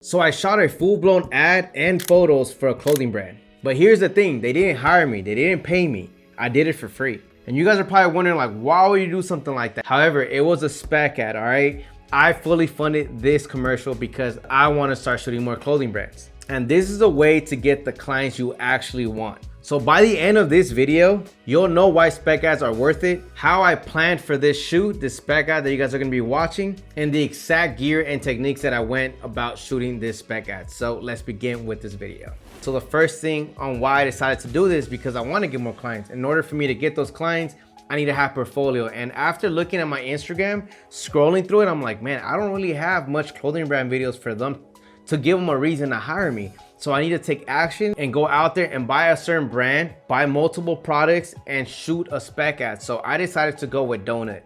So I shot a full-blown ad and photos for a clothing brand. But here's the thing, they didn't hire me, they didn't pay me. I did it for free. And you guys are probably wondering, like, why would you do something like that? However, it was a spec ad, all right? I fully funded this commercial because I want to start shooting more clothing brands. And this is a way to get the clients you actually want. So by the end of this video, you'll know why spec ads are worth it, how I planned for this shoot, this spec ad that you guys are gonna be watching, and the exact gear and techniques that I went about shooting this spec ad. So let's begin with this video. So the first thing on why I decided to do this, because I wanna get more clients. In order for me to get those clients, I need to have portfolio. And after looking at my Instagram, scrolling through it, I'm like, man, I don't really have much clothing brand videos for them to give them a reason to hire me. So I need to take action and go out there and buy a certain brand, buy multiple products, and shoot a spec ad. So I decided to go with Donut.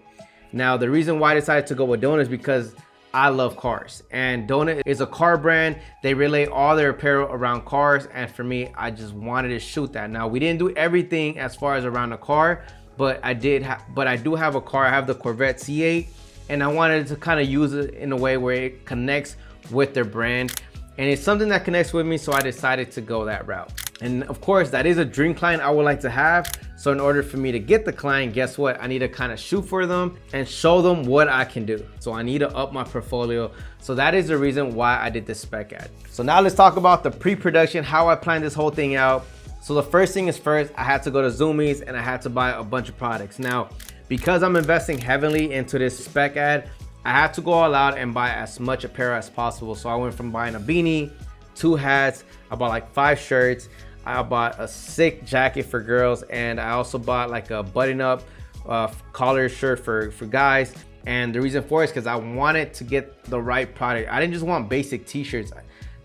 Now, the reason why I decided to go with Donut is because I love cars. And Donut is a car brand. They relate all their apparel around cars. And for me, I just wanted to shoot that. Now, we didn't do everything as far as around the car, but I do have a car. I have the Corvette C8, and I wanted to kind of use it in a way where it connects with their brand. And it's something that connects with me, so I decided to go that route. And of course, that is a dream client I would like to have. So in order for me to get the client, guess what? I need to kind of shoot for them and show them what I can do. So I need to up my portfolio. So that is the reason why I did this spec ad. So now let's talk about the pre-production, how I planned this whole thing out. So the first thing is first, I had to go to Zoomies and I had to buy a bunch of products. Now, because I'm investing heavily into this spec ad, I had to go all out and buy as much apparel as possible. So I went from buying a beanie, 2 hats, I bought like 5 shirts, I bought a sick jacket for girls, and I also bought like a button-up collar shirt for guys. And the reason for it is because I wanted to get the right product. I didn't just want basic t-shirts.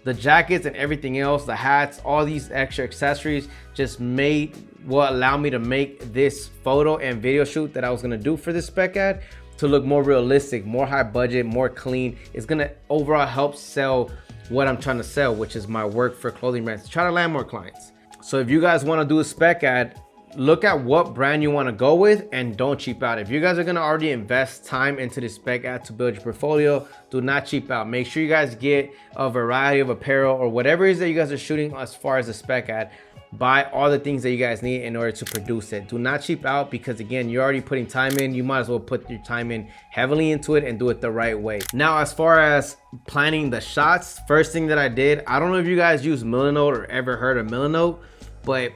The jackets and everything else, the hats, all these extra accessories just made what allowed me to make this photo and video shoot that I was gonna do for this spec ad to look more realistic, more high budget, more clean. It's gonna overall help sell what I'm trying to sell, which is my work for clothing brands, to try to land more clients. So if you guys wanna do a spec ad, look at what brand you wanna go with and don't cheap out. If you guys are gonna already invest time into this spec ad to build your portfolio, do not cheap out. Make sure you guys get a variety of apparel or whatever it is that you guys are shooting as far as a spec ad. Buy all the things that you guys need in order to produce it. Do not cheap out, because again, you're already putting time in. You might as well put your time in heavily into it and do it the right way. Now, as far as planning the shots, first thing that I did, I don't know if you guys use Milanote or ever heard of Milanote, but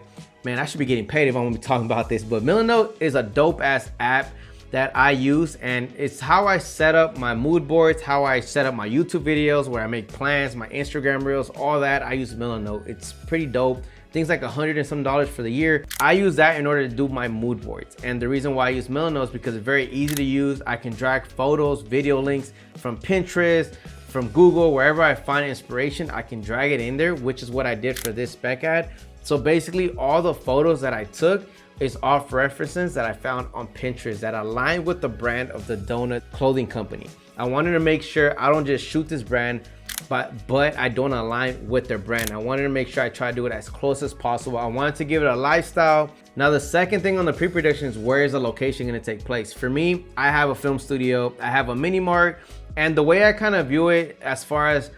man, I should be getting paid if I'm gonna be talking about this. But Milanote is a dope ass app that I use, and it's how I set up my mood boards, how I set up my YouTube videos, where I make plans, my Instagram reels, all that. I use Milanote. It's pretty dope. Things like $100 and some for the year. I use that in order to do my mood boards. And the reason why I use Milanote is because it's very easy to use. I can drag photos, video links from Pinterest, from Google, wherever I find inspiration, I can drag it in there, which is what I did for this spec ad. So basically all the photos that I took is off references that I found on Pinterest that align with the brand of the Donut clothing company. I wanted to make sure I don't just shoot this brand, but I don't align with their brand. I wanted to make sure I try to do it as close as possible. I wanted to give it a lifestyle. Now, the second thing on the pre-production is, where is the location going to take place? For me, I have a film studio, I have a mini mart, and the way I kind of view it, as far as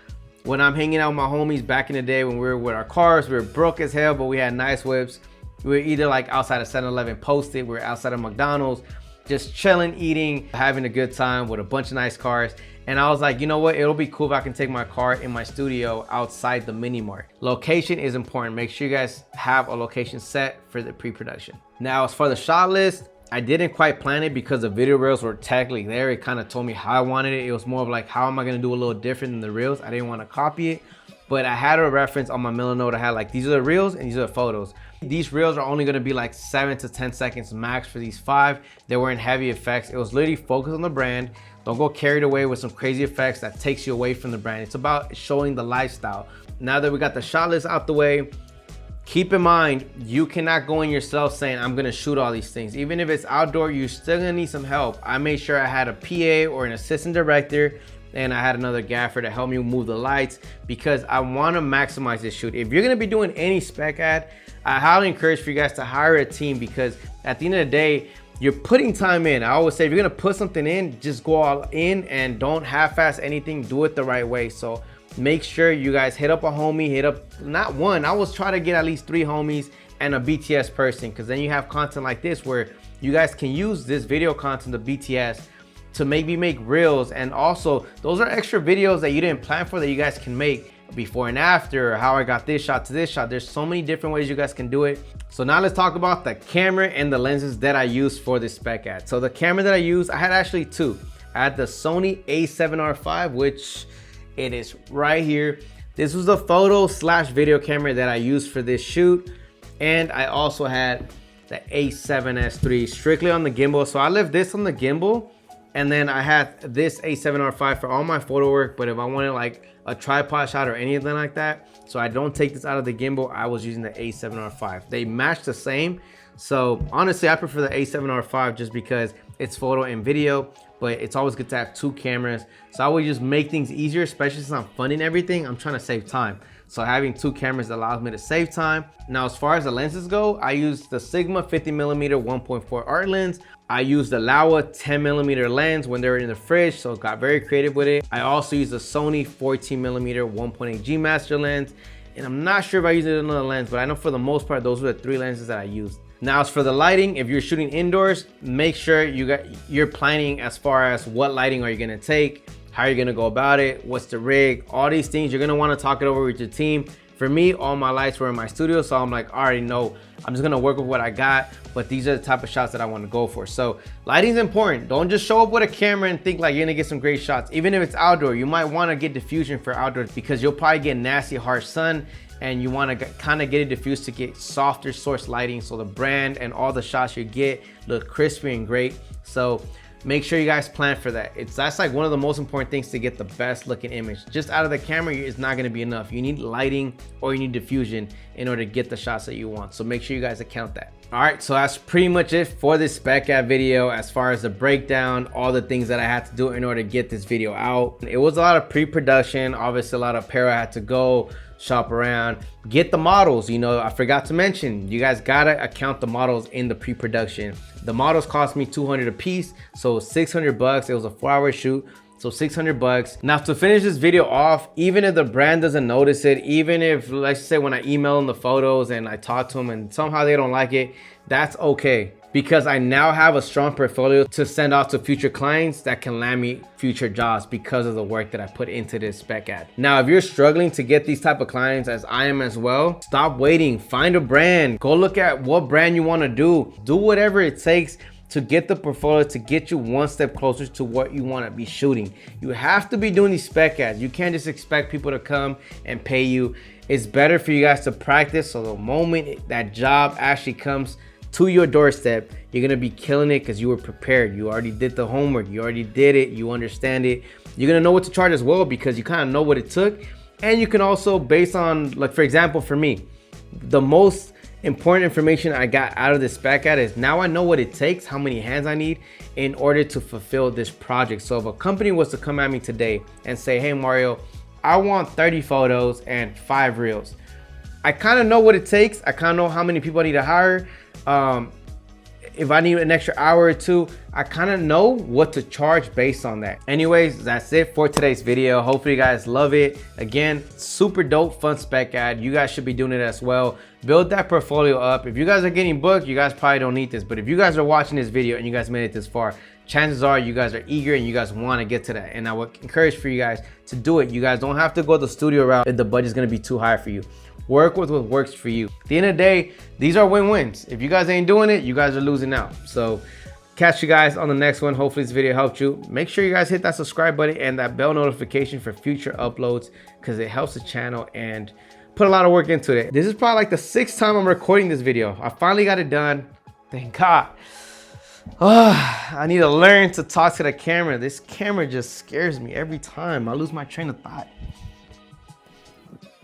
when I'm hanging out with my homies back in the day when we were with our cars, we were broke as hell, but we had nice whips. We were either like outside of 7-Eleven Posted, we were outside of McDonald's, just chilling, eating, having a good time with a bunch of nice cars. And I was like, you know what? It'll be cool if I can take my car in my studio outside the mini mart. Location is important. Make sure you guys have a location set for the pre-production. Now, as for the shot list, I didn't quite plan it because the video reels were technically there. It kind of told me how I wanted it. It was more of like, how am I going to do a little different than the reels? I didn't want to copy it, but I had a reference on my Milanote. I had like, these are the reels and these are the photos. These reels are only going to be like 7 to 10 seconds max for these 5. They weren't heavy effects. It was literally focused on the brand. Don't go carried away with some crazy effects that takes you away from the brand. It's about showing the lifestyle. Now that we got the shot list out the way, keep in mind, you cannot go in yourself saying, I'm gonna shoot all these things. Even if it's outdoor, you're still gonna need some help. I made sure I had a PA or an assistant director, and I had another gaffer to help me move the lights, because I wanna maximize this shoot. If you're gonna be doing any spec ad, I highly encourage for you guys to hire a team, because at the end of the day, you're putting time in. I always say, if you're gonna put something in, just go all in and don't half-ass anything, do it the right way. So make sure you guys hit up a homie, hit up not one, I was trying to get at least 3 homies and a BTS person, because then you have content like this where you guys can use this video content, the BTS, to maybe make reels. And also those are extra videos that you didn't plan for that you guys can make before and after, or how I got this shot to this shot. There's so many different ways you guys can do it. So now let's talk about the camera and the lenses that I use for this spec ad. So the camera that I use, I had actually 2. I had the Sony a7R5, which it is right here. This was the photo / video camera that I used for this shoot. And I also had the a7S III strictly on the gimbal. So I left this on the gimbal, and then I had this a7R5 for all my photo work. But if I wanted like a tripod shot or anything like that, so I don't take this out of the gimbal, I was using the a7R5. They match the same. So honestly, I prefer the a7R5 just because it's photo and video, but it's always good to have 2 cameras. So I would just make things easier, especially since I'm funding everything. I'm trying to save time. So having 2 cameras allows me to save time. Now, as far as the lenses go, I use the Sigma 50mm 1.4 art lens. I use the Laowa 10mm lens when they were in the fridge, so got very creative with it. I also use the Sony 14mm 1.8 G Master lens, and I'm not sure if I use another lens, but I know for the most part, those were the 3 lenses that I used. Now, as for the lighting, if you're shooting indoors, make sure you're planning as far as what lighting are you gonna take, how you're gonna go about it, what's the rig, all these things. You're gonna wanna talk it over with your team. For me, all my lights were in my studio, so I'm like, I already know, I'm just gonna work with what I got, but these are the type of shots that I wanna go for. So lighting's important. Don't just show up with a camera and think like you're gonna get some great shots. Even if it's outdoor, you might wanna get diffusion for outdoors, because you'll probably get nasty, harsh sun, and you wanna kind of get it diffused to get softer source lighting, so the brand and all the shots you get look crispy and great. So make sure you guys plan for that. That's like one of the most important things to get the best looking image. Just out of the camera is not gonna be enough. You need lighting or you need diffusion in order to get the shots that you want. So make sure you guys account that. All right, so that's pretty much it for this spec ad video. As far as the breakdown, all the things that I had to do in order to get this video out. It was a lot of pre-production, obviously a lot of para I had to go shop around, get the models. You know, I forgot to mention, you guys gotta account the models in the pre-production. The models cost me $200 a piece, so $600. It was a 4-hour shoot, so $600. Now, to finish this video off, even if the brand doesn't notice it, even if, let's say when I email them the photos and I talk to them and somehow they don't like it, that's okay, because I now have a strong portfolio to send off to future clients that can land me future jobs because of the work that I put into this spec ad. Now, if you're struggling to get these type of clients, as I am as well, stop waiting. Find a brand. Go look at what brand you want to do. Do whatever it takes to get the portfolio, to get you one step closer to what you want to be shooting. You have to be doing these spec ads. You can't just expect people to come and pay you. It's better for you guys to practice, so the moment that job actually comes to your doorstep, you're gonna be killing it because you were prepared. You already did the homework. You already did it. You understand it. You're gonna know what to charge as well, because you kind of know what it took. And you can also, based on, like, for example, for me, the most important information I got out of this spec ad is now I know what it takes, how many hands I need in order to fulfill this project. So if a company was to come at me today and say, hey Mario, I want 30 photos and 5 reels, I kind of know what it takes. I kind of know how many people I need to hire. If I need an extra hour or 2, I kind of know what to charge based on that. Anyways, that's it for today's video. Hopefully you guys love it. Again, super dope, fun spec ad. You guys should be doing it as well. Build that portfolio up. If you guys are getting booked, you guys probably don't need this. But if you guys are watching this video and you guys made it this far, chances are you guys are eager and you guys want to get to that. And I would encourage for you guys to do it. You guys don't have to go the studio route if the budget's going to be too high for you. Work with what works for you. At the end of the day, these are win-wins. If you guys ain't doing it, you guys are losing out. So catch you guys on the next one. Hopefully this video helped you. Make sure you guys hit that subscribe button and that bell notification for future uploads, because it helps the channel and put a lot of work into it. This is probably like the 6th time I'm recording this video. I finally got it done. Thank God. I need to learn to talk to the camera. This camera just scares me every time. I lose my train of thought.